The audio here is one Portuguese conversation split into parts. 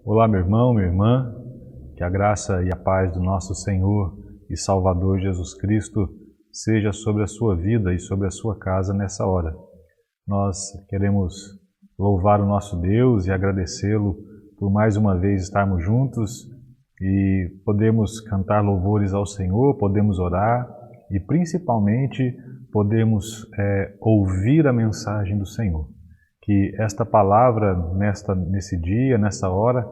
Olá, meu irmão, minha irmã, que a graça e a paz do nosso Senhor e Salvador Jesus Cristo seja sobre a sua vida e sobre a sua casa nessa hora. Nós queremos louvar o nosso Deus e agradecê-lo por mais uma vez estarmos juntos e podemos cantar louvores ao Senhor, podemos orar e principalmente podemos ouvir a mensagem do Senhor. Que esta palavra nesse dia, nessa hora,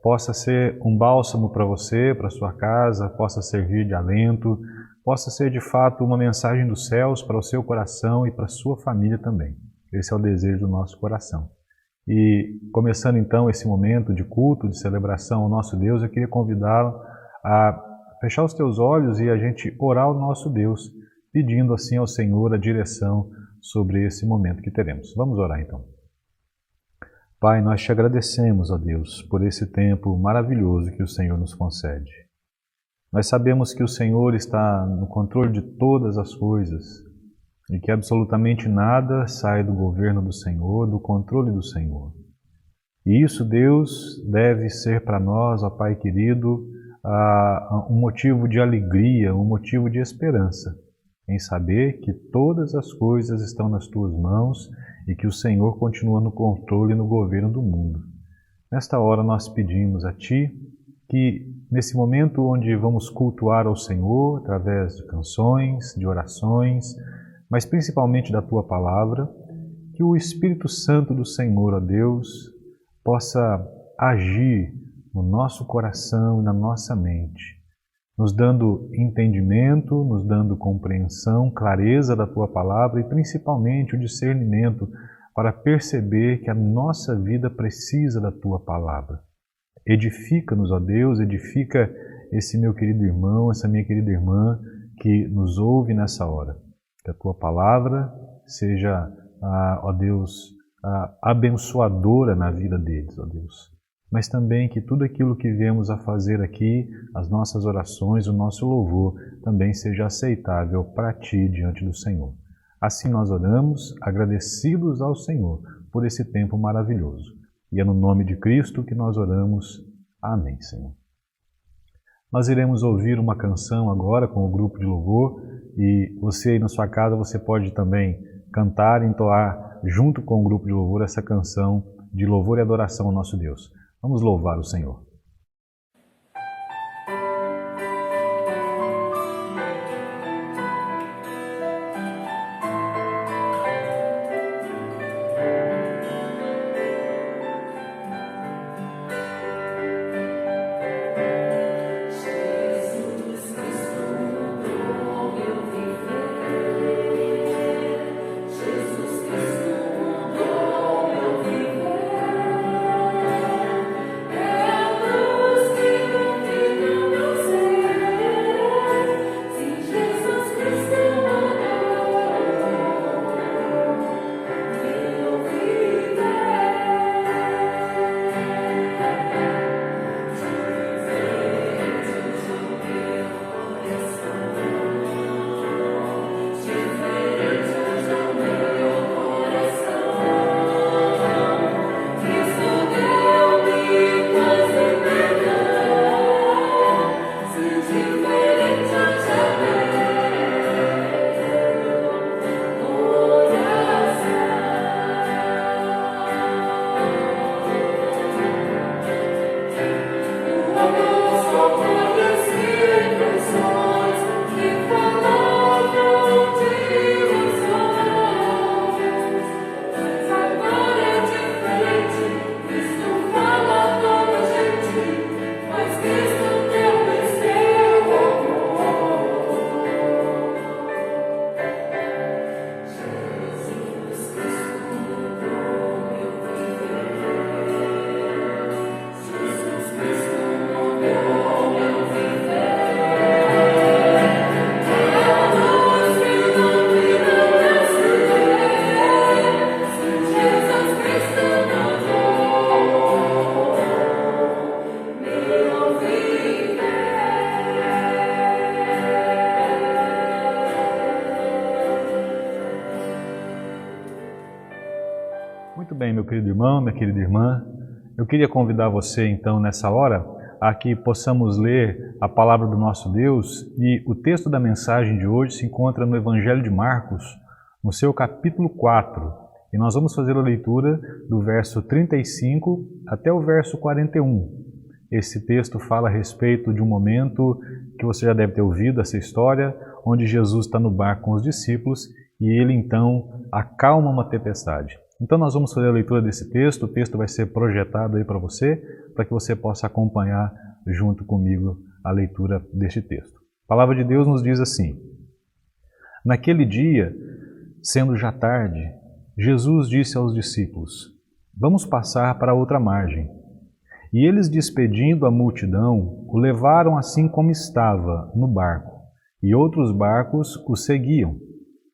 possa ser um bálsamo para você, para sua casa, possa servir de alento, possa ser de fato uma mensagem dos céus para o seu coração e para a sua família também. Esse é o desejo do nosso coração. E começando então esse momento de culto, de celebração ao nosso Deus, eu queria convidá-lo a fechar os teus olhos e a gente orar ao nosso Deus, pedindo assim ao Senhor a direção sobre esse momento que teremos. Vamos orar então. Pai, nós te agradecemos, ó Deus, por esse tempo maravilhoso que o Senhor nos concede. Nós sabemos que o Senhor está no controle de todas as coisas e que absolutamente nada sai do governo do Senhor, do controle do Senhor. E isso, Deus, deve ser para nós, ó Pai querido, um motivo de alegria, um motivo de esperança, em saber que todas as coisas estão nas Tuas mãos e que o Senhor continua no controle e no governo do mundo. Nesta hora nós pedimos a Ti que, nesse momento onde vamos cultuar ao Senhor, através de canções, de orações, mas principalmente da Tua Palavra, que o Espírito Santo do Senhor, ó Deus, possa agir no nosso coração e na nossa mente, nos dando entendimento, nos dando compreensão, clareza da Tua Palavra e principalmente o discernimento para perceber que a nossa vida precisa da Tua Palavra. Edifica-nos, ó Deus, edifica esse meu querido irmão, essa minha querida irmã que nos ouve nessa hora. Que a Tua Palavra seja, ó Deus, abençoadora na vida deles, ó Deus. Mas também que tudo aquilo que viemos a fazer aqui, as nossas orações, o nosso louvor, também seja aceitável para Ti diante do Senhor. Assim nós oramos, agradecidos ao Senhor por esse tempo maravilhoso. E é no nome de Cristo que nós oramos. Amém, Senhor. Nós iremos ouvir uma canção agora com o grupo de louvor e você aí na sua casa, você pode também cantar e entoar junto com o grupo de louvor essa canção de louvor e adoração ao nosso Deus. Vamos louvar o Senhor. Muito bem, meu querido irmão, minha querida irmã, Eu queria convidar você, então, nessa hora, a que possamos ler a palavra do nosso Deus, e o texto da mensagem de hoje se encontra no Evangelho de Marcos, no seu capítulo 4, e nós vamos fazer a leitura do verso 35 até o verso 41. Esse texto fala a respeito de um momento que você já deve ter ouvido essa história, onde Jesus está no barco com os discípulos e ele então acalma uma tempestade. Então nós vamos fazer a leitura desse texto, o texto vai ser projetado aí para que você possa acompanhar junto comigo a leitura deste texto. A palavra de Deus nos diz assim: Naquele dia, sendo já tarde, Jesus disse aos discípulos: Vamos passar para outra margem. E eles, despedindo a multidão, o levaram assim como estava, no barco, e outros barcos o seguiam.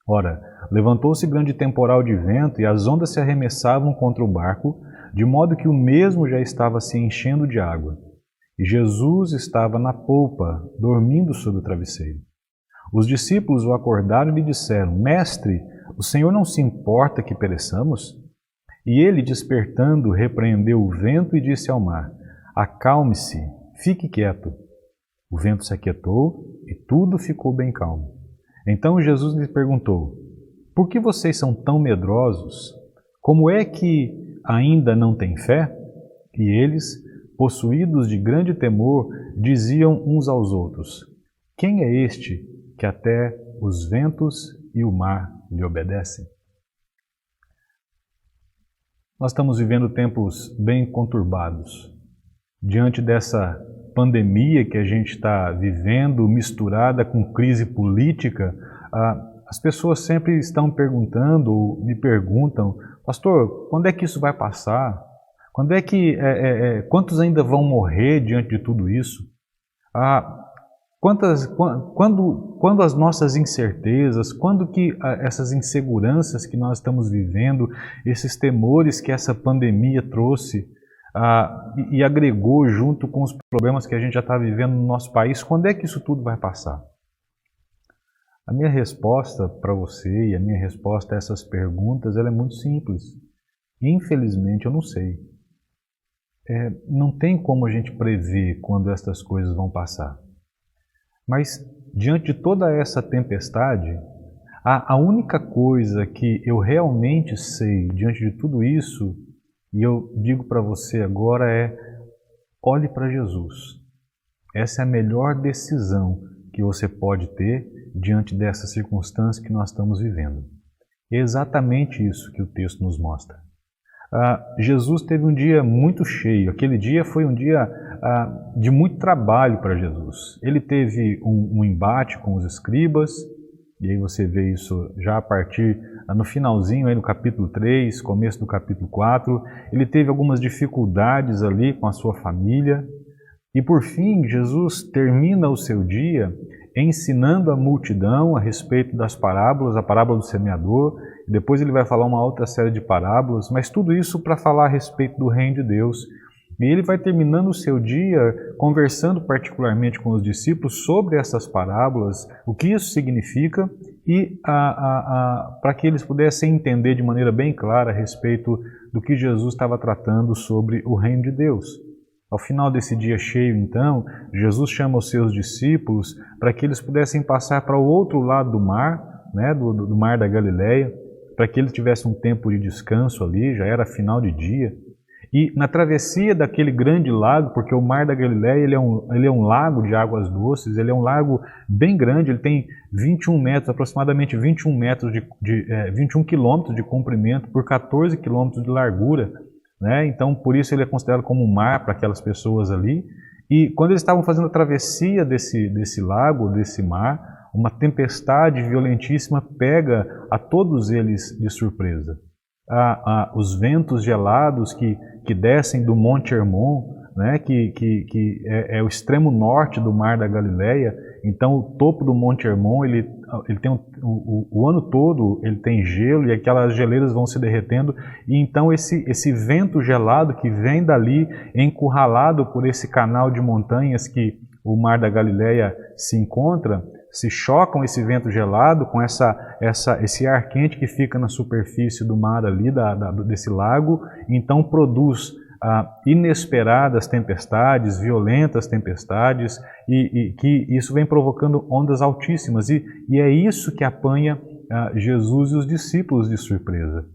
Ora, levantou-se grande temporal de vento e as ondas se arremessavam contra o barco, de modo que o mesmo já estava se enchendo de água. E Jesus estava na polpa, dormindo sobre o travesseiro. Os discípulos o acordaram e lhe disseram: Mestre, o Senhor não se importa que pereçamos? E ele, despertando, repreendeu o vento e disse ao mar: Acalme-se, fique quieto. O vento se aquietou e tudo ficou bem calmo. Então Jesus lhes perguntou: Por que vocês são tão medrosos? Como é que ainda não têm fé? E eles, possuídos de grande temor, diziam uns aos outros: Quem é este que até os ventos e o mar lhe obedecem? Nós estamos vivendo tempos bem conturbados. Diante dessa pandemia que a gente está vivendo, misturada com crise política, as pessoas sempre estão perguntando, ou me perguntam: Pastor, quando é que isso vai passar? Quando é que, quantos ainda vão morrer diante de tudo isso? Quando as nossas incertezas, quando que essas inseguranças que nós estamos vivendo, esses temores que essa pandemia trouxe e agregou junto com os problemas que a gente já está vivendo no nosso país, quando é que isso tudo vai passar? A minha resposta para você e a minha resposta a essas perguntas, ela é muito simples. Infelizmente, eu não sei. Não tem como a gente prever quando essas coisas vão passar. Mas, diante de toda essa tempestade, a única coisa que eu realmente sei diante de tudo isso, e eu digo para você agora, olhe para Jesus. Essa é a melhor decisão que você pode ter diante dessa circunstância que nós estamos vivendo. É exatamente isso que o texto nos mostra. Jesus teve um dia muito cheio. Aquele dia foi um dia de muito trabalho para Jesus. Ele teve um embate com os escribas, e aí você vê isso já a partir, no finalzinho, aí no capítulo 3, começo do capítulo 4. Ele teve algumas dificuldades ali com a sua família. E por fim, Jesus termina o seu dia ensinando a multidão a respeito das parábolas, a parábola do semeador. Depois ele vai falar uma outra série de parábolas, mas tudo isso para falar a respeito do reino de Deus. E ele vai terminando o seu dia conversando particularmente com os discípulos sobre essas parábolas, o que isso significa, e para que eles pudessem entender de maneira bem clara a respeito do que Jesus estava tratando sobre o reino de Deus. Ao final desse dia cheio, então, Jesus chama os seus discípulos para que eles pudessem passar para o outro lado do mar, né, do mar da Galileia, para que eles tivessem um tempo de descanso ali, já era final de dia. E na travessia daquele grande lago, porque o mar da Galileia ele é um lago de águas doces, ele é um lago bem grande, ele tem 21 metros, aproximadamente 21 metros 21 quilômetros de comprimento por 14 quilômetros de largura. Né? Então, por isso ele é considerado como um mar para aquelas pessoas ali. E quando eles estavam fazendo a travessia desse lago, desse mar, uma tempestade violentíssima pega a todos eles de surpresa. Os ventos gelados que descem do Monte Hermon, né? que é o extremo norte do mar da Galileia. Então, o topo do Monte Hermon, ele tem o ano todo ele tem gelo e aquelas geleiras vão se derretendo. E então esse vento gelado que vem dali, encurralado por esse canal de montanhas que o mar da Galileia se encontra, se chocam esse vento gelado com esse ar quente que fica na superfície do mar ali, desse lago, então produz inesperadas tempestades, violentas tempestades, e que isso vem provocando ondas altíssimas. E é isso que apanha Jesus e os discípulos de surpresa.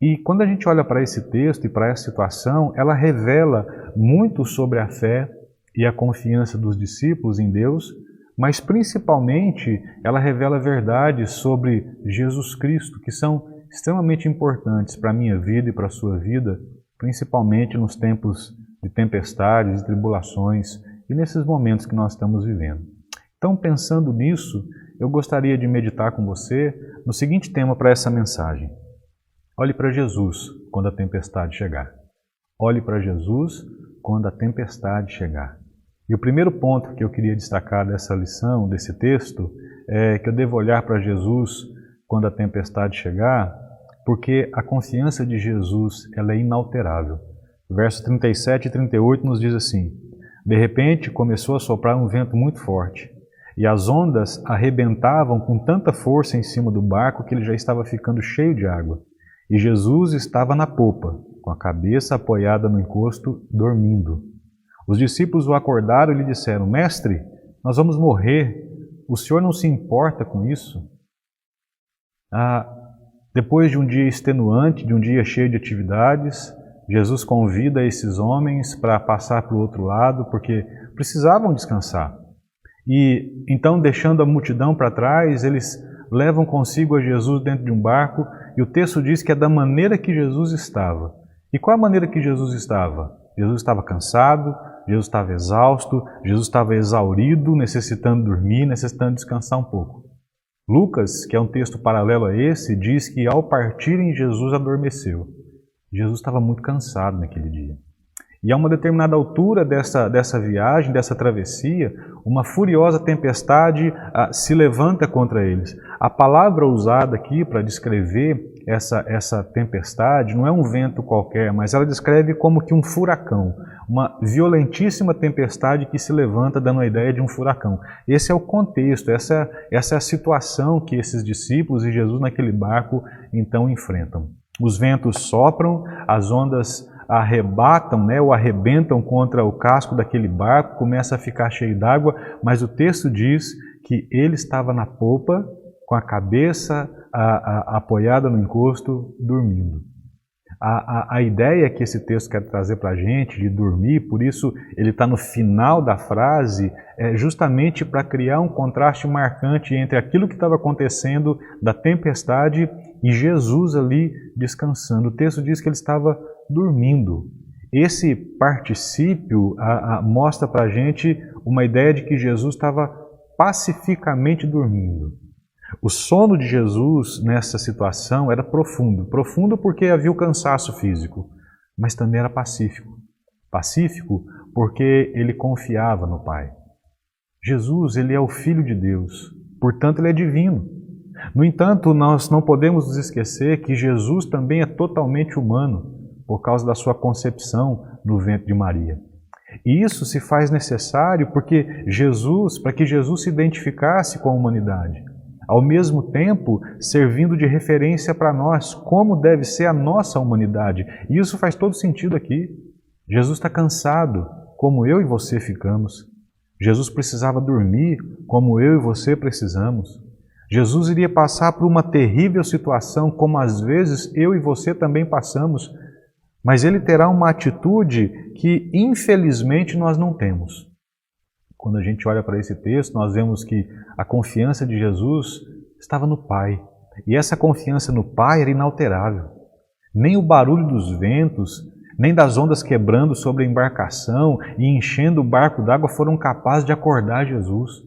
E quando a gente olha para esse texto e para essa situação, ela revela muito sobre a fé e a confiança dos discípulos em Deus, mas principalmente ela revela verdades sobre Jesus Cristo, que são extremamente importantes para a minha vida e para a sua vida, principalmente nos tempos de tempestades, de tribulações e nesses momentos que nós estamos vivendo. Então, pensando nisso, eu gostaria de meditar com você no seguinte tema para essa mensagem. Olhe para Jesus quando a tempestade chegar. Olhe para Jesus quando a tempestade chegar. E o primeiro ponto que eu queria destacar dessa lição, desse texto, é que eu devo olhar para Jesus quando a tempestade chegar, porque a confiança de Jesus ela é inalterável. Versos 37 e 38 nos diz assim: de repente começou a soprar um vento muito forte, e as ondas arrebentavam com tanta força em cima do barco que ele já estava ficando cheio de água. E Jesus estava na popa, com a cabeça apoiada no encosto, dormindo. Os discípulos o acordaram e lhe disseram: Mestre, nós vamos morrer. O senhor não se importa com isso? Depois de um dia extenuante, de um dia cheio de atividades, Jesus convida esses homens para passar para o outro lado, porque precisavam descansar. E então, deixando a multidão para trás, eles levam consigo a Jesus dentro de um barco, e o texto diz que é da maneira que Jesus estava. E qual a maneira que Jesus estava? Jesus estava cansado, Jesus estava exausto, Jesus estava exaurido, necessitando dormir, necessitando descansar um pouco. Lucas, que é um texto paralelo a esse, diz que ao partirem Jesus adormeceu. Jesus estava muito cansado naquele dia. E a uma determinada altura dessa viagem, dessa travessia, uma furiosa tempestade se levanta contra eles. A palavra usada aqui para descrever essa tempestade não é um vento qualquer, mas ela descreve como que um furacão, uma violentíssima tempestade que se levanta dando a ideia de um furacão. Esse é o contexto, essa é a situação que esses discípulos e Jesus naquele barco então enfrentam. Os ventos sopram, as ondas arrebatam, ou arrebentam contra o casco daquele barco, começa a ficar cheio d'água, mas o texto diz que ele estava na popa, com a cabeça apoiada no encosto, dormindo. A ideia que esse texto quer trazer para a gente, de dormir, por isso ele está no final da frase, é justamente para criar um contraste marcante entre aquilo que estava acontecendo da tempestade e Jesus ali descansando. O texto diz que ele estava dormindo. Esse particípio mostra para a gente uma ideia de que Jesus estava pacificamente dormindo. O sono de Jesus nessa situação era profundo. Profundo porque havia o cansaço físico, mas também era pacífico. Pacífico porque ele confiava no Pai. Jesus, ele é o Filho de Deus, portanto ele é divino. No entanto, nós não podemos nos esquecer que Jesus também é totalmente humano, por causa da sua concepção no ventre de Maria. E isso se faz necessário para que Jesus se identificasse com a humanidade, ao mesmo tempo servindo de referência para nós, como deve ser a nossa humanidade. E isso faz todo sentido aqui. Jesus está cansado, como eu e você ficamos. Jesus precisava dormir, como eu e você precisamos. Jesus iria passar por uma terrível situação, como às vezes eu e você também passamos, mas ele terá uma atitude que, infelizmente, nós não temos. Quando a gente olha para esse texto, nós vemos que a confiança de Jesus estava no Pai. E essa confiança no Pai era inalterável. Nem o barulho dos ventos, nem das ondas quebrando sobre a embarcação e enchendo o barco d'água foram capazes de acordar Jesus.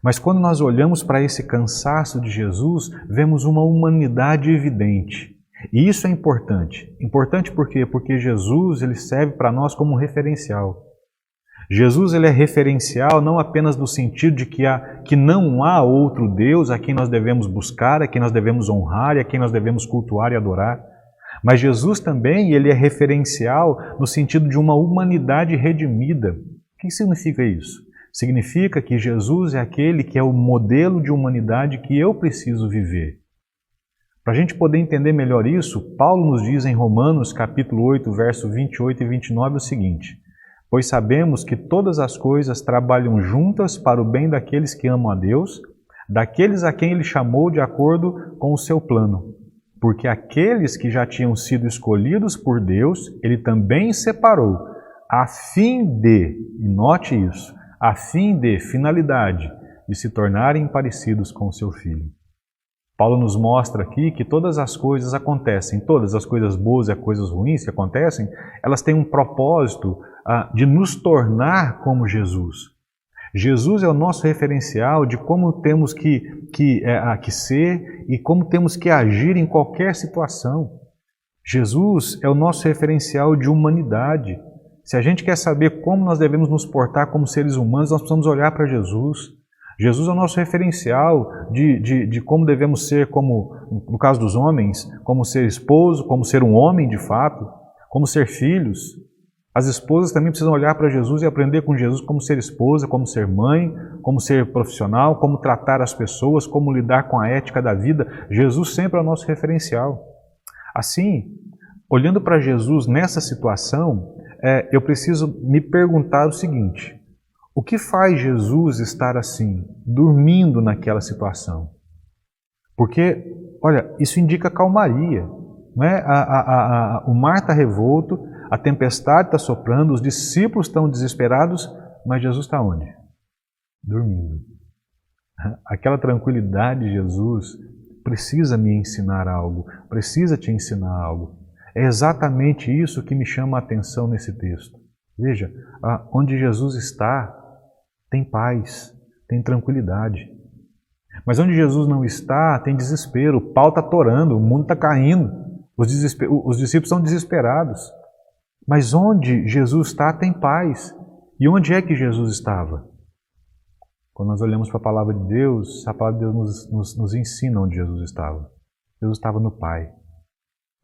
Mas quando nós olhamos para esse cansaço de Jesus, vemos uma humanidade evidente. E isso é importante. Importante por quê? Porque Jesus ele serve para nós como um referencial. Jesus ele é referencial não apenas no sentido de que não há outro Deus a quem nós devemos buscar, a quem nós devemos honrar e a quem nós devemos cultuar e adorar. Mas Jesus também ele é referencial no sentido de uma humanidade redimida. O que significa isso? Significa que Jesus é aquele que é o modelo de humanidade que eu preciso viver. Para a gente poder entender melhor isso, Paulo nos diz em Romanos capítulo 8, verso 28 e 29 o seguinte: pois sabemos que todas as coisas trabalham juntas para o bem daqueles que amam a Deus, daqueles a quem Ele chamou de acordo com o seu plano. Porque aqueles que já tinham sido escolhidos por Deus, Ele também separou, a fim de, e note isso, a fim de, finalidade, de se tornarem parecidos com o seu Filho. Paulo nos mostra aqui que todas as coisas acontecem, todas as coisas boas e as coisas ruins que acontecem, elas têm um propósito de nos tornar como Jesus. Jesus é o nosso referencial de como temos que ser e como temos que agir em qualquer situação. Jesus é o nosso referencial de humanidade. Se a gente quer saber como nós devemos nos portar como seres humanos, nós precisamos olhar para Jesus. Jesus é o nosso referencial de como devemos ser, como no caso dos homens, como ser esposo, como ser um homem de fato, como ser filhos. As esposas também precisam olhar para Jesus e aprender com Jesus como ser esposa, como ser mãe, como ser profissional, como tratar as pessoas, como lidar com a ética da vida. Jesus sempre é o nosso referencial. Assim, olhando para Jesus nessa situação, eu preciso me perguntar o seguinte: o que faz Jesus estar assim, dormindo naquela situação? Porque, olha, isso indica calmaria, não é? O mar está revolto, a tempestade está soprando, os discípulos estão desesperados, mas Jesus está onde? Dormindo. Aquela tranquilidade de Jesus precisa me ensinar algo, precisa te ensinar algo. É exatamente isso que me chama a atenção nesse texto. Veja, onde Jesus está, tem paz, tem tranquilidade. Mas onde Jesus não está, tem desespero, o pau está torando, o mundo está caindo, os discípulos estão desesperados. Mas onde Jesus está, tem paz. E onde é que Jesus estava? Quando nós olhamos para a palavra de Deus, a palavra de Deus nos ensina onde Jesus estava. Jesus estava no Pai.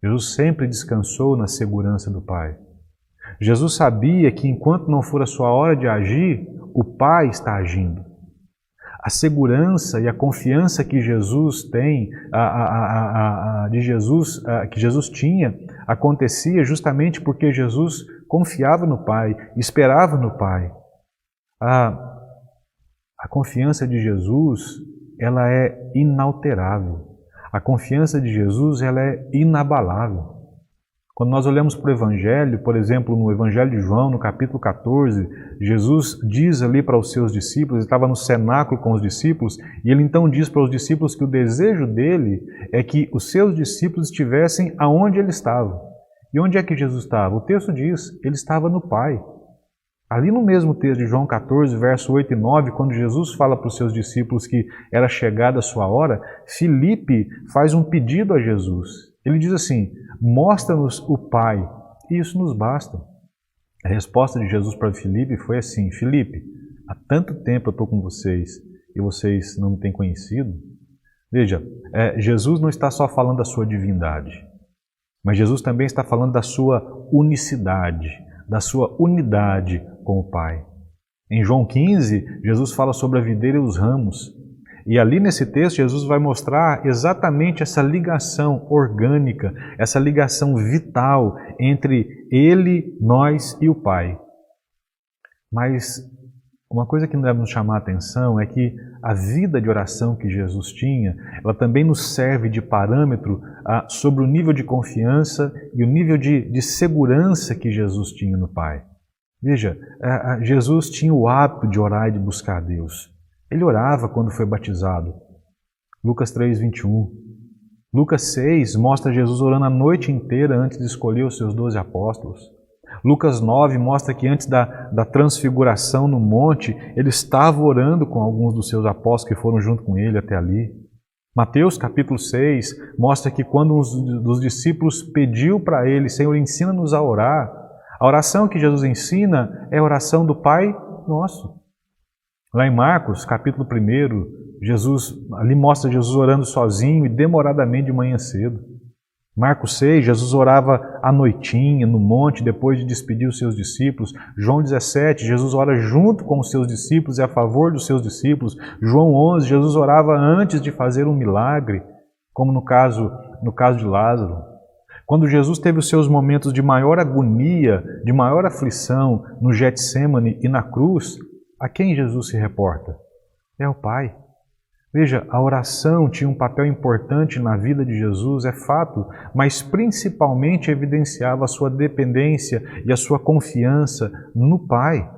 Jesus sempre descansou na segurança do Pai. Jesus sabia que enquanto não for a sua hora de agir, o Pai está agindo. A segurança e a confiança que Jesus tem, que Jesus tinha, acontecia justamente porque Jesus confiava no Pai, esperava no Pai. A confiança de Jesus, ela é inalterável. A confiança de Jesus, ela é inabalável. Quando nós olhamos para o Evangelho, por exemplo, no Evangelho de João, no capítulo 14, Jesus diz ali para os seus discípulos, ele estava no cenáculo com os discípulos, e ele então diz para os discípulos que o desejo dele é que os seus discípulos estivessem aonde ele estava. E onde é que Jesus estava? O texto diz, ele estava no Pai. Ali no mesmo texto de João 14, verso 8 e 9, quando Jesus fala para os seus discípulos que era chegada a sua hora, Filipe faz um pedido a Jesus. Ele diz assim: mostra-nos o Pai, e isso nos basta. A resposta de Jesus para Filipe foi assim: Filipe, há tanto tempo eu estou com vocês e vocês não me têm conhecido. Veja, Jesus não está só falando da sua divindade, mas Jesus também está falando da sua unicidade, da sua unidade com o Pai. Em João 15, Jesus fala sobre a videira e os ramos. E ali nesse texto, Jesus vai mostrar exatamente essa ligação orgânica, essa ligação vital entre Ele, nós e o Pai. Mas uma coisa que deve nos chamar a atenção é que a vida de oração que Jesus tinha, ela também nos serve de parâmetro sobre o nível de confiança e o nível de segurança que Jesus tinha no Pai. Veja, Jesus tinha o hábito de orar e de buscar a Deus. Ele orava quando foi batizado. Lucas 3, 21. Lucas 6 mostra Jesus orando a noite inteira antes de escolher os seus 12 apóstolos. Lucas 9 mostra que antes da transfiguração no monte, ele estava orando com alguns dos seus apóstolos que foram junto com ele até ali. Mateus capítulo 6 mostra que quando um dos discípulos pediu para ele: Senhor, ensina-nos a orar, a oração que Jesus ensina é a oração do Pai Nosso. Lá em Marcos, capítulo 1, ali mostra Jesus orando sozinho e demoradamente de manhã cedo. Marcos 6, Jesus orava à noitinha, no monte, depois de despedir os seus discípulos. João 17, Jesus ora junto com os seus discípulos e a favor dos seus discípulos. João 11, Jesus orava antes de fazer um milagre, como no caso no caso de Lázaro. Quando Jesus teve os seus momentos de maior agonia, de maior aflição no Getsêmani e na cruz, a quem Jesus se reporta? É ao Pai. Veja, a oração tinha um papel importante na vida de Jesus, é fato, mas principalmente evidenciava a sua dependência e a sua confiança no Pai.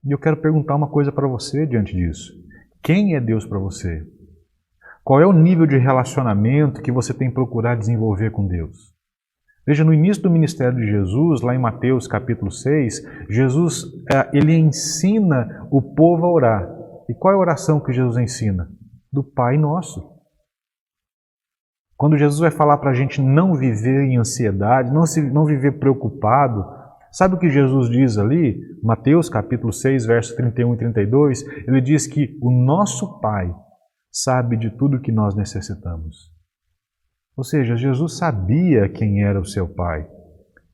E eu quero perguntar uma coisa para você diante disso. Quem é Deus para você? Qual é o nível de relacionamento que você tem procurado desenvolver com Deus? Veja, no início do ministério de Jesus, lá em Mateus capítulo 6, Jesus ele ensina o povo a orar. E qual é a oração que Jesus ensina? Do Pai Nosso. Quando Jesus vai falar para a gente não viver em ansiedade, não viver preocupado, sabe o que Jesus diz ali? Mateus capítulo 6, versos 31 e 32, ele diz que o nosso Pai sabe de tudo que nós necessitamos. Ou seja, Jesus sabia quem era o seu Pai.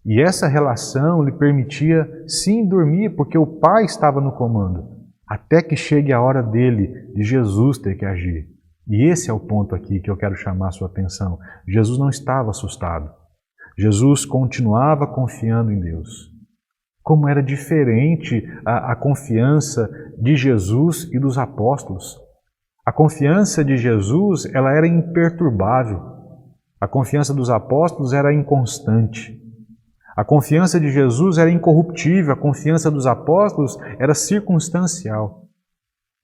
E essa relação lhe permitia sim dormir, porque o Pai estava no comando. Até que chegue a hora dele, de Jesus ter que agir. E esse é o ponto aqui que eu quero chamar a sua atenção. Jesus não estava assustado. Jesus continuava confiando em Deus. Como era diferente a confiança de Jesus e dos apóstolos. A confiança de Jesus, ela era imperturbável. A confiança dos apóstolos era inconstante. A confiança de Jesus era incorruptível, a confiança dos apóstolos era circunstancial.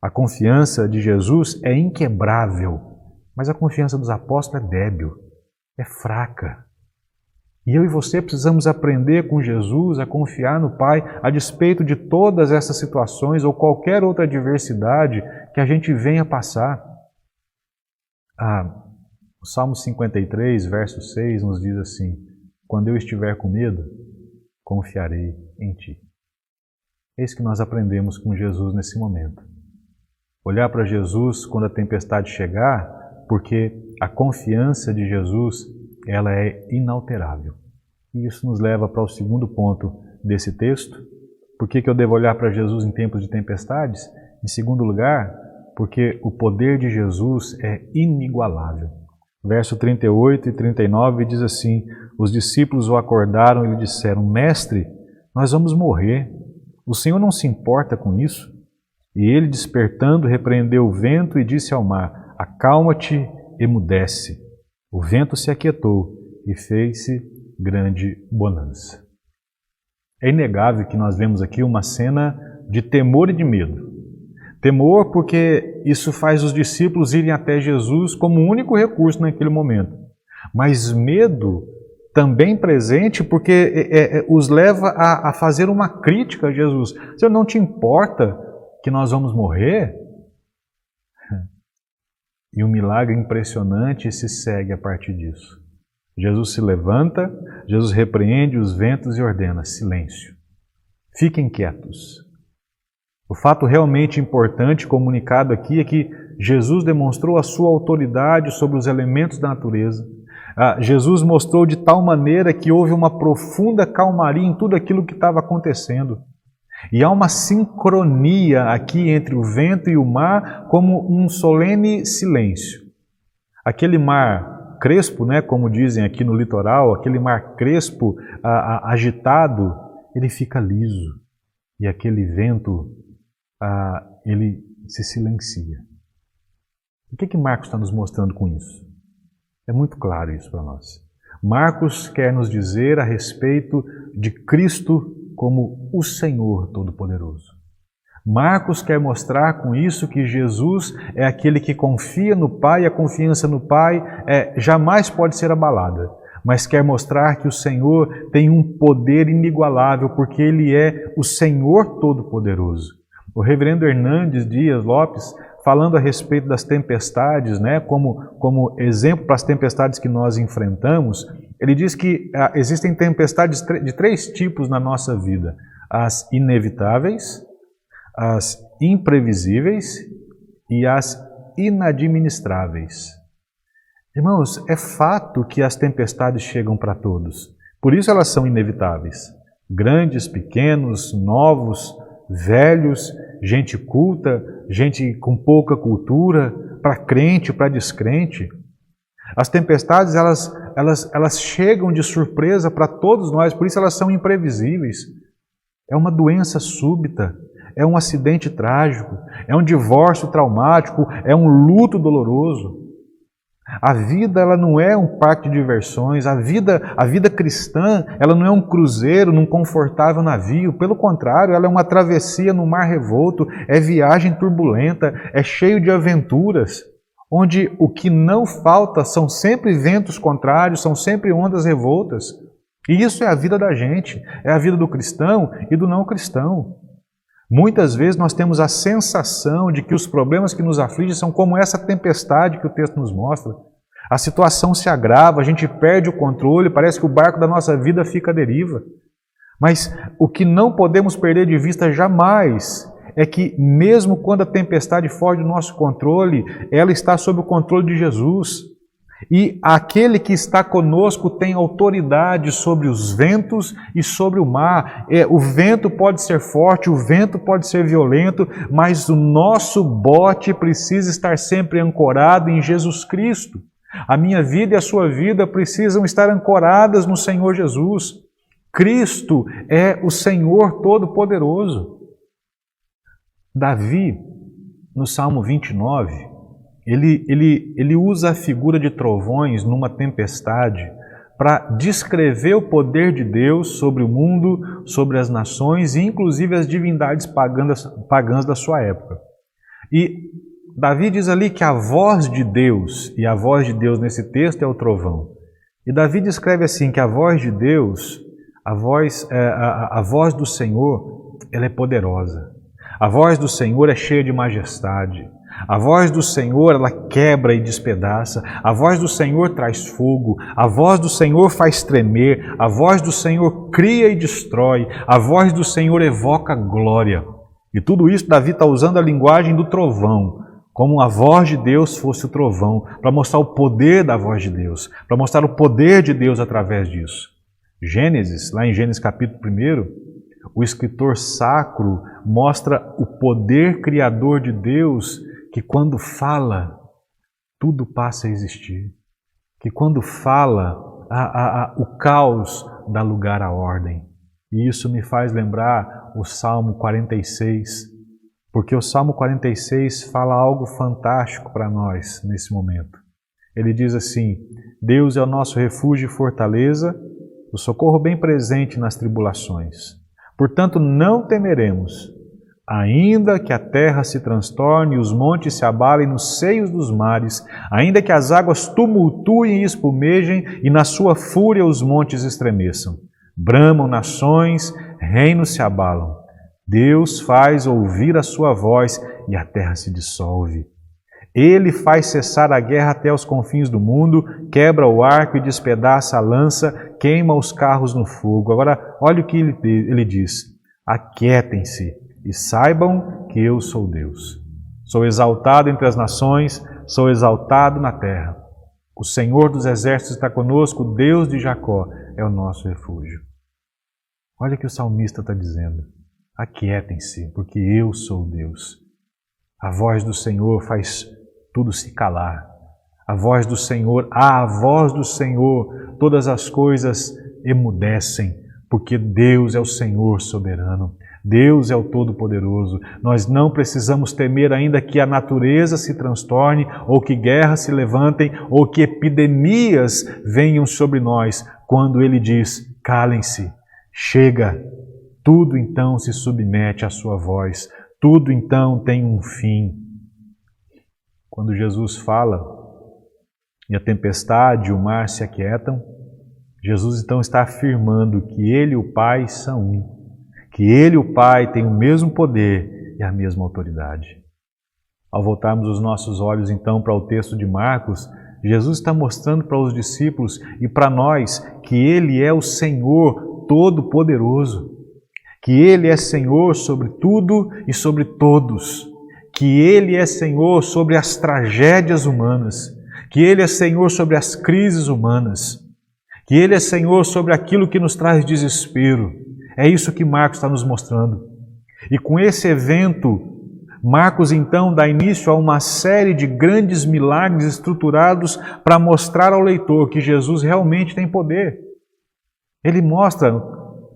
A confiança de Jesus é inquebrável, mas a confiança dos apóstolos é débil, é fraca. E eu e você precisamos aprender com Jesus a confiar no Pai a despeito de todas essas situações ou qualquer outra adversidade que a gente venha passar. O Salmo 53, verso 6 nos diz assim: quando eu estiver com medo, confiarei em Ti. É isso que nós aprendemos com Jesus nesse momento. Olhar para Jesus quando a tempestade chegar, porque a confiança de Jesus, ela é inalterável. E isso nos leva para o segundo ponto desse texto. Por que eu devo olhar para Jesus em tempos de tempestades? Em segundo lugar, porque o poder de Jesus é inigualável. Verso 38 e 39 diz assim: os discípulos o acordaram e lhe disseram: Mestre, nós vamos morrer. O Senhor não se importa com isso? E ele, despertando, repreendeu o vento e disse ao mar: acalma-te, emudece. O vento se aquietou e fez-se grande bonança. É inegável que nós vemos aqui uma cena de temor e de medo. Temor porque isso faz os discípulos irem até Jesus como único recurso naquele momento. Mas medo também presente porque os leva a fazer uma crítica a Jesus. Senhor, não te importa que nós vamos morrer? E um milagre impressionante se segue a partir disso. Jesus se levanta, Jesus repreende os ventos e ordena: silêncio, fiquem quietos. O fato realmente importante comunicado aqui é que Jesus demonstrou a sua autoridade sobre os elementos da natureza. Jesus mostrou de tal maneira que houve uma profunda calmaria em tudo aquilo que estava acontecendo. E há uma sincronia aqui entre o vento e o mar como um solene silêncio. Aquele mar crespo, né, como dizem aqui no litoral, aquele mar crespo, agitado, ele fica liso. E aquele vento, ele se silencia. O que Marcos está nos mostrando com isso? É muito claro isso para nós. Marcos quer nos dizer a respeito de Cristo como o Senhor Todo-Poderoso. Marcos quer mostrar com isso que Jesus é aquele que confia no Pai, e a confiança no Pai jamais pode ser abalada, mas quer mostrar que o Senhor tem um poder inigualável, porque Ele é o Senhor Todo-Poderoso. O reverendo Hernandes Dias Lopes, falando a respeito das tempestades, né, como exemplo para as tempestades que nós enfrentamos, ele diz que existem tempestades de três tipos na nossa vida: as inevitáveis, as imprevisíveis e as inadministráveis. Irmãos, é fato que as tempestades chegam para todos, por isso elas são inevitáveis. Grandes, pequenos, novos, velhos, gente culta, gente com pouca cultura, para crente, para descrente. As tempestades, elas chegam de surpresa para todos nós, por isso elas são imprevisíveis. É uma doença súbita, é um acidente trágico, é um divórcio traumático, é um luto doloroso. A vida, ela não é um parque de diversões, a vida cristã, ela não é um cruzeiro num confortável navio, pelo contrário, ela é uma travessia no mar revolto, é viagem turbulenta, é cheio de aventuras, onde o que não falta são sempre ventos contrários, são sempre ondas revoltas. E isso é a vida da gente, é a vida do cristão e do não cristão. Muitas vezes nós temos a sensação de que os problemas que nos afligem são como essa tempestade que o texto nos mostra. A situação se agrava, a gente perde o controle, parece que o barco da nossa vida fica à deriva. Mas o que não podemos perder de vista jamais é que mesmo quando a tempestade foge do nosso controle, ela está sob o controle de Jesus. E aquele que está conosco tem autoridade sobre os ventos e sobre o mar. O vento pode ser forte, o vento pode ser violento, mas o nosso bote precisa estar sempre ancorado em Jesus Cristo. A minha vida e a sua vida precisam estar ancoradas no Senhor Jesus. Cristo é o Senhor Todo-Poderoso. Davi, no Salmo 29, ele usa a figura de trovões numa tempestade para descrever o poder de Deus sobre o mundo, sobre as nações e inclusive as divindades pagãs da sua época. E Davi diz ali que a voz de Deus, e a voz de Deus nesse texto é o trovão. E Davi descreve assim que a voz de Deus, a voz do Senhor, ela é poderosa. A voz do Senhor é cheia de majestade. A voz do Senhor, ela quebra e despedaça. A voz do Senhor traz fogo. A voz do Senhor faz tremer. A voz do Senhor cria e destrói. A voz do Senhor evoca glória. E tudo isso Davi está usando a linguagem do trovão, como a voz de Deus fosse o trovão, para mostrar o poder da voz de Deus, para mostrar o poder de Deus através disso. Gênesis, lá em Gênesis capítulo 1, o escritor sacro mostra o poder criador de Deus, que quando fala, tudo passa a existir. Que quando fala, o caos dá lugar à ordem. E isso me faz lembrar o Salmo 46, porque o Salmo 46 fala algo fantástico para nós nesse momento. Ele diz assim: Deus é o nosso refúgio e fortaleza, o socorro bem presente nas tribulações. Portanto, não temeremos, ainda que a terra se transtorne e os montes se abalem nos seios dos mares, ainda que as águas tumultuem e espumejem e na sua fúria os montes estremeçam. Bramam nações, reinos se abalam. Deus faz ouvir a sua voz e a terra se dissolve. Ele faz cessar a guerra até os confins do mundo, quebra o arco e despedaça a lança, queima os carros no fogo. Agora, olha o que ele diz: aquietem-se e saibam que eu sou Deus. Sou exaltado entre as nações, sou exaltado na terra. O Senhor dos exércitos está conosco, o Deus de Jacó é o nosso refúgio. Olha o que o salmista está dizendo: aquietem-se, porque eu sou Deus. A voz do Senhor faz tudo se calar. A voz do Senhor, todas as coisas emudecem, porque Deus é o Senhor soberano. Deus é o Todo-Poderoso. Nós não precisamos temer ainda que a natureza se transtorne, ou que guerras se levantem, ou que epidemias venham sobre nós, quando Ele diz: calem-se, chega. Tudo então se submete à sua voz. Tudo então tem um fim. Quando Jesus fala e a tempestade e o mar se aquietam, Jesus então está afirmando que Ele e o Pai são um. Que Ele e o Pai têm o mesmo poder e a mesma autoridade. Ao voltarmos os nossos olhos então para o texto de Marcos, Jesus está mostrando para os discípulos e para nós que Ele é o Senhor Todo-Poderoso. Que Ele é Senhor sobre tudo e sobre todos, que Ele é Senhor sobre as tragédias humanas, que Ele é Senhor sobre as crises humanas, que Ele é Senhor sobre aquilo que nos traz desespero. É isso que Marcos está nos mostrando. E com esse evento Marcos, então, dá início a uma série de grandes milagres estruturados para mostrar ao leitor que Jesus realmente tem poder. Ele mostra,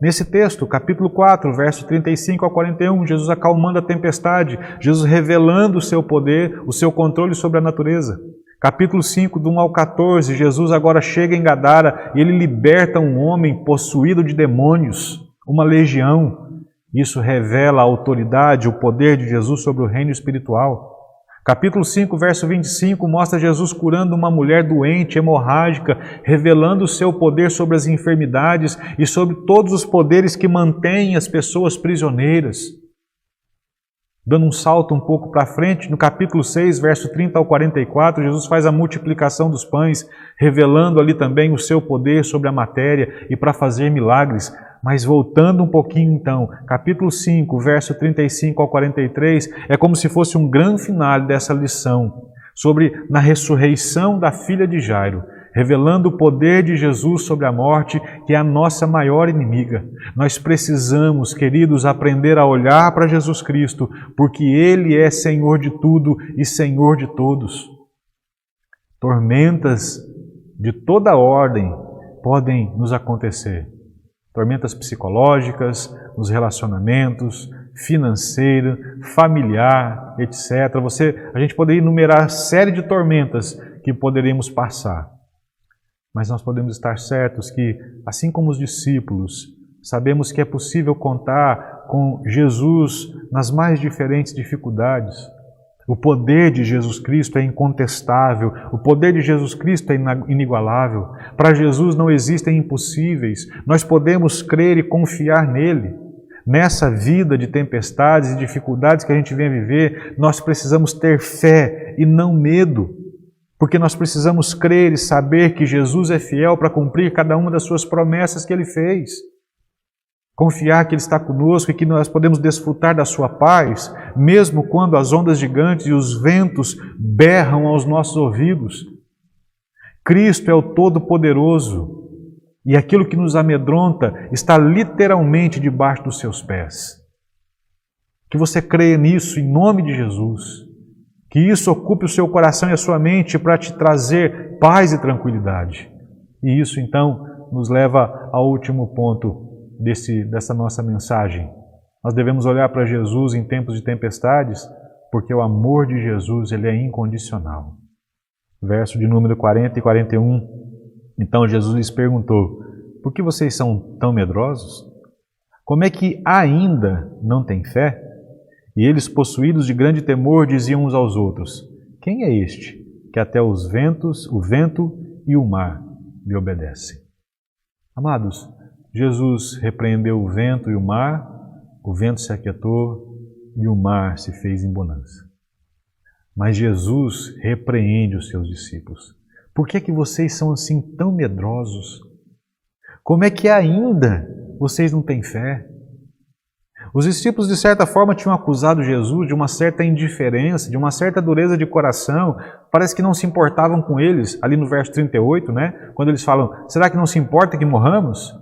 nesse texto, capítulo 4, verso 35 ao 41, Jesus acalmando a tempestade, Jesus revelando o seu poder, o seu controle sobre a natureza. Capítulo 5, do 1 ao 14, Jesus agora chega em Gadara e ele liberta um homem possuído de demônios, uma legião. Isso revela a autoridade, o poder de Jesus sobre o reino espiritual. Capítulo 5, verso 25, mostra Jesus curando uma mulher doente, hemorrágica, revelando o seu poder sobre as enfermidades e sobre todos os poderes que mantêm as pessoas prisioneiras. Dando um salto um pouco para frente, no capítulo 6, verso 30 ao 44, Jesus faz a multiplicação dos pães, revelando ali também o seu poder sobre a matéria e para fazer milagres. Mas voltando um pouquinho então, capítulo 5, verso 35 ao 43, é como se fosse um grande final dessa lição, sobre na ressurreição da filha de Jairo, revelando o poder de Jesus sobre a morte, que é a nossa maior inimiga. Nós precisamos, queridos, aprender a olhar para Jesus Cristo, porque Ele é Senhor de tudo e Senhor de todos. Tormentas de toda ordem podem nos acontecer. Tormentas psicológicas, nos relacionamentos, financeira, familiar, etc. A gente poderia enumerar série de tormentas que poderíamos passar. Mas nós podemos estar certos que, assim como os discípulos, sabemos que é possível contar com Jesus nas mais diferentes dificuldades. O poder de Jesus Cristo é incontestável, o poder de Jesus Cristo é inigualável. Para Jesus não existem impossíveis, nós podemos crer e confiar nele. Nessa vida de tempestades e dificuldades que a gente vem a viver, nós precisamos ter fé e não medo, porque nós precisamos crer e saber que Jesus é fiel para cumprir cada uma das suas promessas que Ele fez. Confiar que Ele está conosco e que nós podemos desfrutar da sua paz, mesmo quando as ondas gigantes e os ventos berram aos nossos ouvidos. Cristo é o Todo-Poderoso e aquilo que nos amedronta está literalmente debaixo dos seus pés. Que você creia nisso em nome de Jesus. Que isso ocupe o seu coração e a sua mente para te trazer paz e tranquilidade. E isso então nos leva ao último ponto dessa nossa mensagem. Nós devemos olhar para Jesus em tempos de tempestades, porque o amor de Jesus ele é incondicional. Verso de número 40 e 41. Então Jesus lhes perguntou: por que vocês são tão medrosos? Como é que ainda não têm fé? E eles, possuídos de grande temor, diziam uns aos outros: quem é este que até o vento e o mar lhe obedecem? Amados, Jesus repreendeu o vento e o vento se aquietou e o mar se fez em bonança. Mas Jesus repreende os seus discípulos. Por que é que vocês são assim tão medrosos? Como é que ainda vocês não têm fé? Os discípulos, de certa forma, tinham acusado Jesus de uma certa indiferença, de uma certa dureza de coração. Parece que não se importavam com eles, ali no verso 38, né? Quando eles falam: será que não se importa que morramos?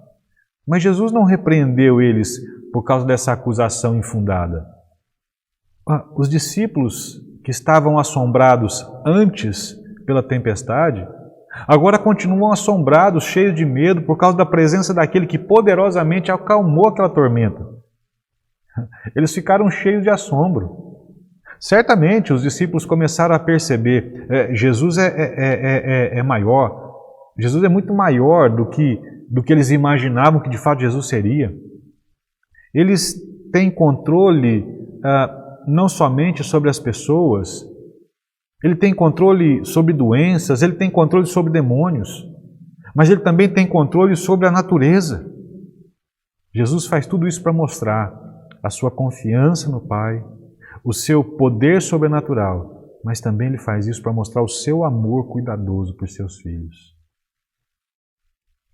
Mas Jesus não repreendeu eles por causa dessa acusação infundada. Os discípulos que estavam assombrados antes pela tempestade, agora continuam assombrados, cheios de medo por causa da presença daquele que poderosamente acalmou aquela tormenta. Eles ficaram cheios de assombro. Certamente os discípulos começaram a perceber, Jesus é maior, Jesus é muito maior do que eles imaginavam que de fato Jesus seria. Eles têm controle não somente sobre as pessoas, Ele tem controle sobre doenças, Ele tem controle sobre demônios, mas Ele também tem controle sobre a natureza. Jesus faz tudo isso para mostrar a sua confiança no Pai, o seu poder sobrenatural, mas também Ele faz isso para mostrar o seu amor cuidadoso por seus filhos.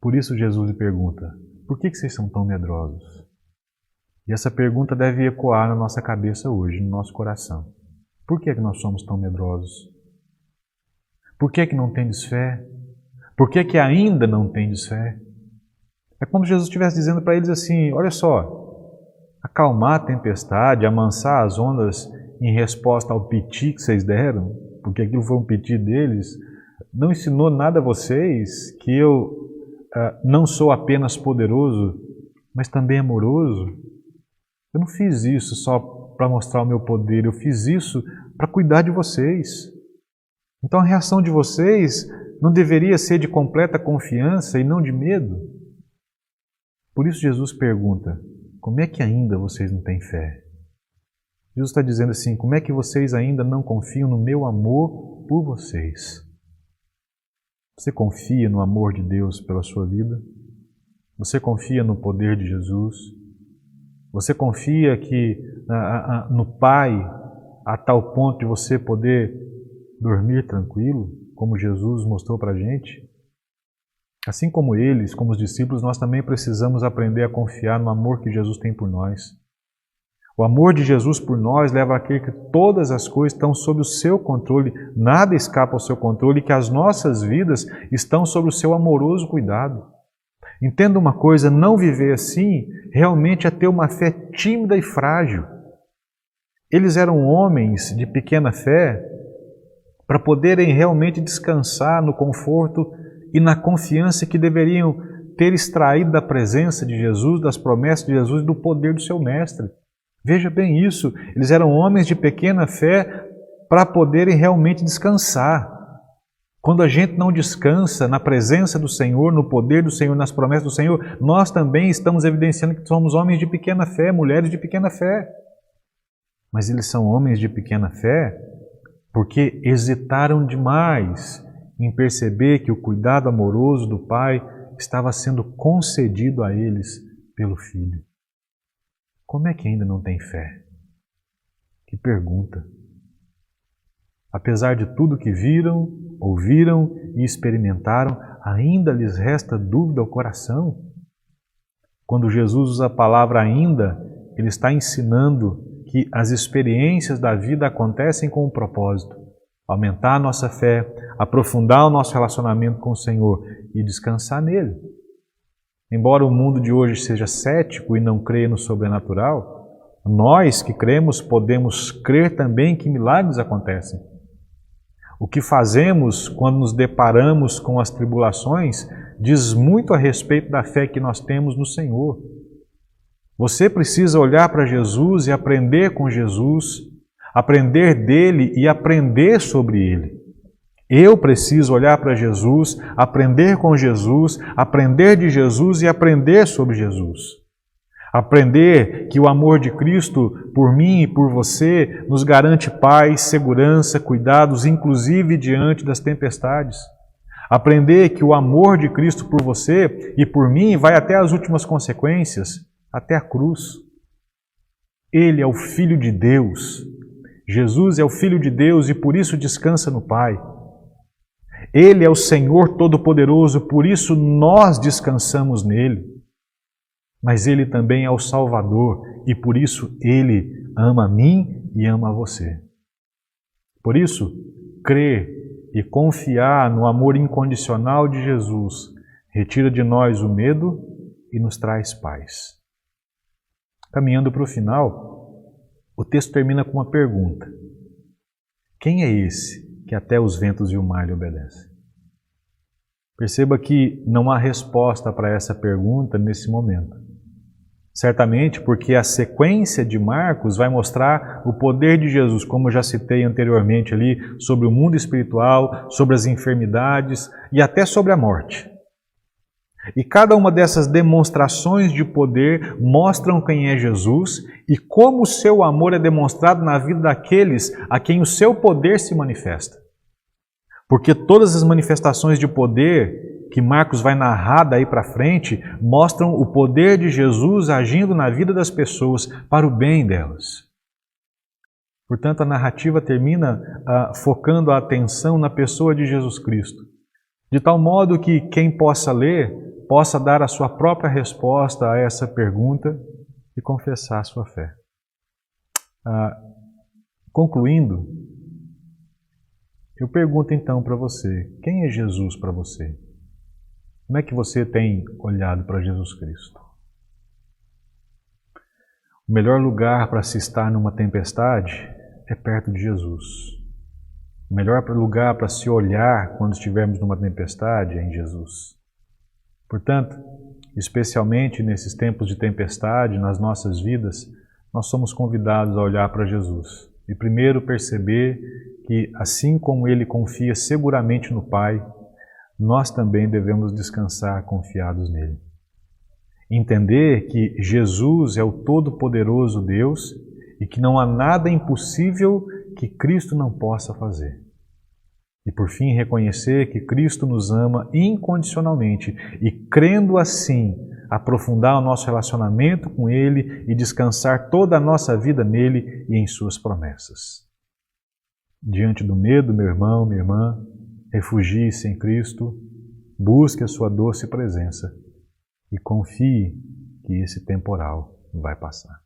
Por isso Jesus lhe pergunta: por que vocês são tão medrosos? E essa pergunta deve ecoar na nossa cabeça hoje, no nosso coração. Por que nós somos tão medrosos? Por que não tendes fé? Por que ainda não tendes fé? É como se Jesus estivesse dizendo para eles assim: olha só, acalmar a tempestade, amansar as ondas, em resposta ao piti que vocês deram, porque aquilo foi um piti deles, não ensinou nada a vocês que eu não sou apenas poderoso, mas também amoroso? Eu não fiz isso só para mostrar o meu poder, eu fiz isso para cuidar de vocês. Então a reação de vocês não deveria ser de completa confiança e não de medo? Por isso Jesus pergunta, como é que ainda vocês não têm fé? Jesus está dizendo assim, como é que vocês ainda não confiam no meu amor por vocês? Você confia no amor de Deus pela sua vida? Você confia no poder de Jesus? Você confia que no Pai a tal ponto de você poder dormir tranquilo, como Jesus mostrou para a gente? Assim como eles, como os discípulos, nós também precisamos aprender a confiar no amor que Jesus tem por nós. O amor de Jesus por nós leva a crer que todas as coisas estão sob o seu controle, nada escapa ao seu controle e que as nossas vidas estão sob o seu amoroso cuidado. Entenda uma coisa, não viver assim realmente é ter uma fé tímida e frágil. Eles eram homens de pequena fé para poderem realmente descansar no conforto e na confiança que deveriam ter extraído da presença de Jesus, das promessas de Jesus e do poder do seu Mestre. Veja bem isso, eles eram homens de pequena fé para poderem realmente descansar. Quando a gente não descansa na presença do Senhor, no poder do Senhor, nas promessas do Senhor, nós também estamos evidenciando que somos homens de pequena fé, mulheres de pequena fé. Mas eles são homens de pequena fé porque hesitaram demais em perceber que o cuidado amoroso do Pai estava sendo concedido a eles pelo Filho. Como é que ainda não tem fé? Que pergunta! Apesar de tudo que viram, ouviram e experimentaram, ainda lhes resta dúvida ao coração? Quando Jesus usa a palavra ainda, ele está ensinando que as experiências da vida acontecem com um propósito: aumentar a nossa fé, aprofundar o nosso relacionamento com o Senhor e descansar nele. Embora o mundo de hoje seja cético e não creia no sobrenatural, nós que cremos podemos crer também que milagres acontecem. O que fazemos quando nos deparamos com as tribulações diz muito a respeito da fé que nós temos no Senhor. Você precisa olhar para Jesus e aprender com Jesus, aprender dele e aprender sobre ele. Eu preciso olhar para Jesus, aprender com Jesus, aprender de Jesus e aprender sobre Jesus. Aprender que o amor de Cristo por mim e por você nos garante paz, segurança, cuidados, inclusive diante das tempestades. Aprender que o amor de Cristo por você e por mim vai até as últimas consequências, até a cruz. Ele é o Filho de Deus. Jesus é o Filho de Deus e por isso descansa no Pai. Ele é o Senhor Todo-Poderoso, por isso nós descansamos nele. Mas Ele também é o Salvador e por isso Ele ama a mim e ama a você. Por isso, crer e confiar no amor incondicional de Jesus retira de nós o medo e nos traz paz. Caminhando para o final, o texto termina com uma pergunta. Quem é esse que até os ventos e o mar lhe obedecem? Perceba que não há resposta para essa pergunta nesse momento. Certamente porque a sequência de Marcos vai mostrar o poder de Jesus, como eu já citei anteriormente ali, sobre o mundo espiritual, sobre as enfermidades e até sobre a morte. E cada uma dessas demonstrações de poder mostram quem é Jesus e como o seu amor é demonstrado na vida daqueles a quem o seu poder se manifesta. Porque todas as manifestações de poder que Marcos vai narrar daí para frente mostram o poder de Jesus agindo na vida das pessoas para o bem delas. Portanto, a narrativa termina focando a atenção na pessoa de Jesus Cristo, de tal modo que quem possa ler possa dar a sua própria resposta a essa pergunta e confessar a sua fé. Concluindo, eu pergunto então para você, quem é Jesus para você? Como é que você tem olhado para Jesus Cristo? O melhor lugar para se estar numa tempestade é perto de Jesus. O melhor lugar para se olhar quando estivermos numa tempestade é em Jesus. Portanto, especialmente nesses tempos de tempestade nas nossas vidas, nós somos convidados a olhar para Jesus e primeiro perceber que, assim como Ele confia seguramente no Pai, nós também devemos descansar confiados nele. Entender que Jesus é o Todo-Poderoso Deus e que não há nada impossível que Cristo não possa fazer. E por fim, reconhecer que Cristo nos ama incondicionalmente e, crendo assim, aprofundar o nosso relacionamento com Ele e descansar toda a nossa vida nele e em Suas promessas. Diante do medo, meu irmão, minha irmã, refugie-se em Cristo, busque a Sua doce presença e confie que esse temporal vai passar.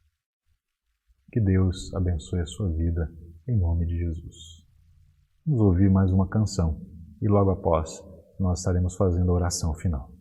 Que Deus abençoe a sua vida, em nome de Jesus. Vamos ouvir mais uma canção e logo após nós estaremos fazendo a oração final.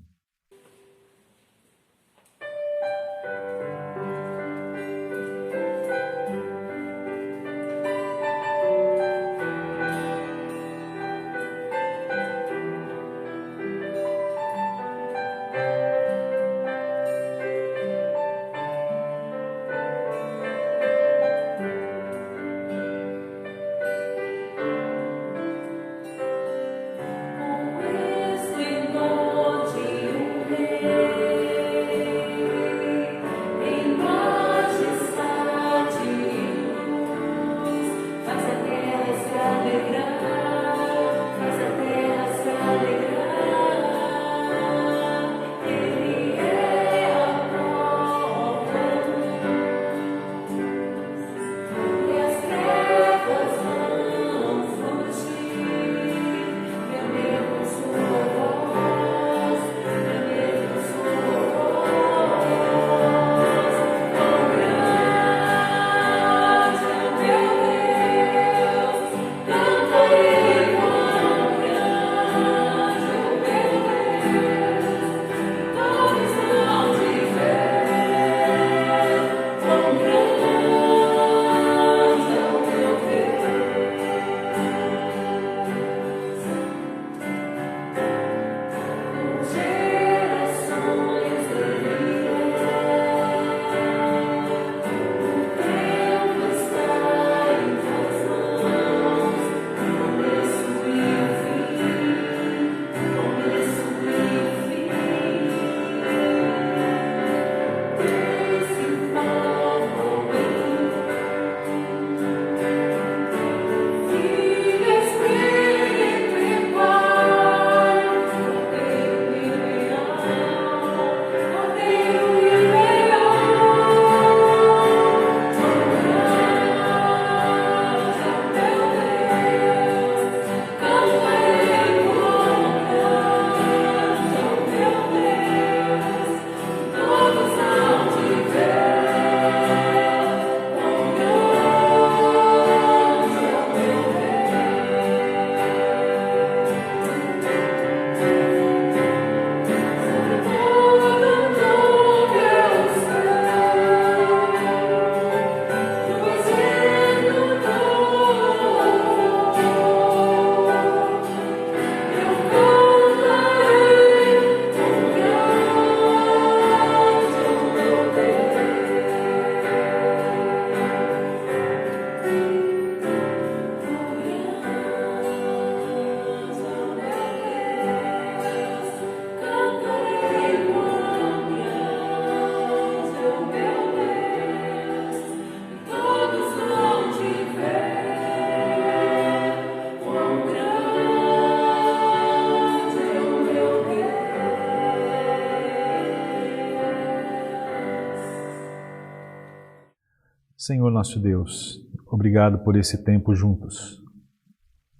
Senhor nosso Deus, obrigado por esse tempo juntos,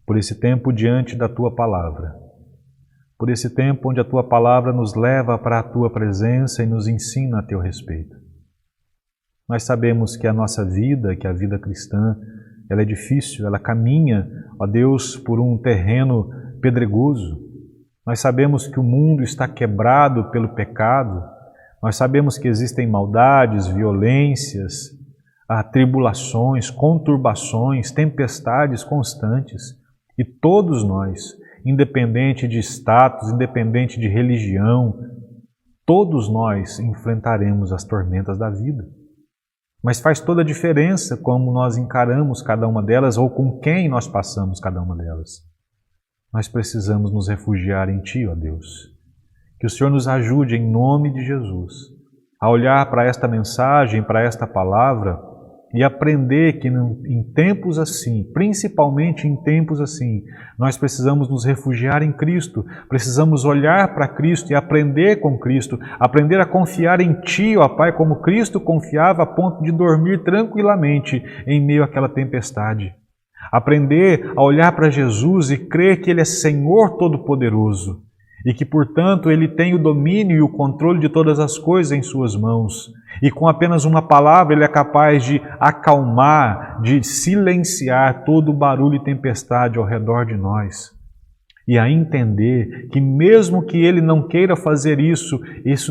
por esse tempo diante da Tua Palavra, por esse tempo onde a Tua Palavra nos leva para a Tua presença e nos ensina a Teu respeito. Nós sabemos que a nossa vida, que a vida cristã, ela é difícil, ela caminha, ó Deus, por um terreno pedregoso. Nós sabemos que o mundo está quebrado pelo pecado, nós sabemos que existem maldades, violências, a tribulações, conturbações, tempestades constantes. E todos nós, independente de status, independente de religião, todos nós enfrentaremos as tormentas da vida. Mas faz toda a diferença como nós encaramos cada uma delas ou com quem nós passamos cada uma delas. Nós precisamos nos refugiar em Ti, ó Deus. Que o Senhor nos ajude em nome de Jesus a olhar para esta mensagem, para esta palavra e aprender que em tempos assim, principalmente em tempos assim, nós precisamos nos refugiar em Cristo, precisamos olhar para Cristo e aprender com Cristo, aprender a confiar em Ti, ó Pai, como Cristo confiava a ponto de dormir tranquilamente em meio àquela tempestade. Aprender a olhar para Jesus e crer que Ele é Senhor Todo-Poderoso e que, portanto, Ele tem o domínio e o controle de todas as coisas em Suas mãos. E com apenas uma palavra Ele é capaz de acalmar, de silenciar todo o barulho e tempestade ao redor de nós. E a entender que mesmo que Ele não queira fazer isso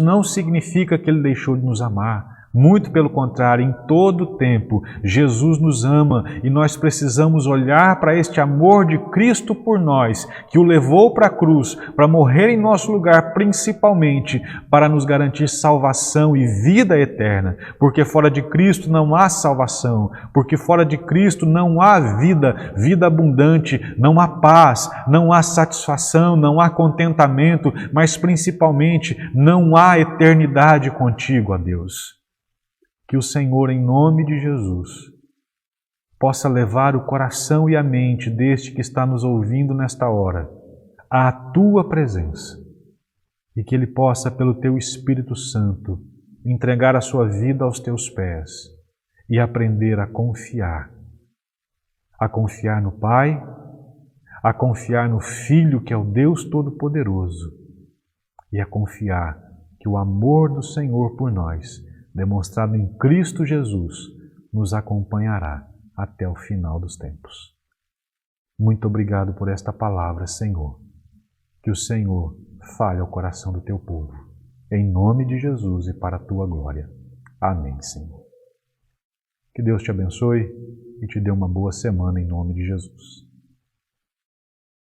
não significa que Ele deixou de nos amar. Muito pelo contrário, em todo o tempo, Jesus nos ama e nós precisamos olhar para este amor de Cristo por nós, que o levou para a cruz, para morrer em nosso lugar, principalmente para nos garantir salvação e vida eterna. Porque fora de Cristo não há salvação, porque fora de Cristo não há vida, vida abundante, não há paz, não há satisfação, não há contentamento, mas principalmente não há eternidade contigo, ó Deus. Que o Senhor, em nome de Jesus, possa levar o coração e a mente deste que está nos ouvindo nesta hora à Tua presença e que ele possa, pelo Teu Espírito Santo, entregar a sua vida aos Teus pés e aprender a confiar no Pai, a confiar no Filho, que é o Deus Todo-Poderoso, e a confiar que o amor do Senhor por nós, demonstrado em Cristo Jesus, nos acompanhará até o final dos tempos. Muito obrigado por esta palavra, Senhor. Que o Senhor fale ao coração do Teu povo. Em nome de Jesus e para a Tua glória. Amém, Senhor. Que Deus te abençoe e te dê uma boa semana em nome de Jesus.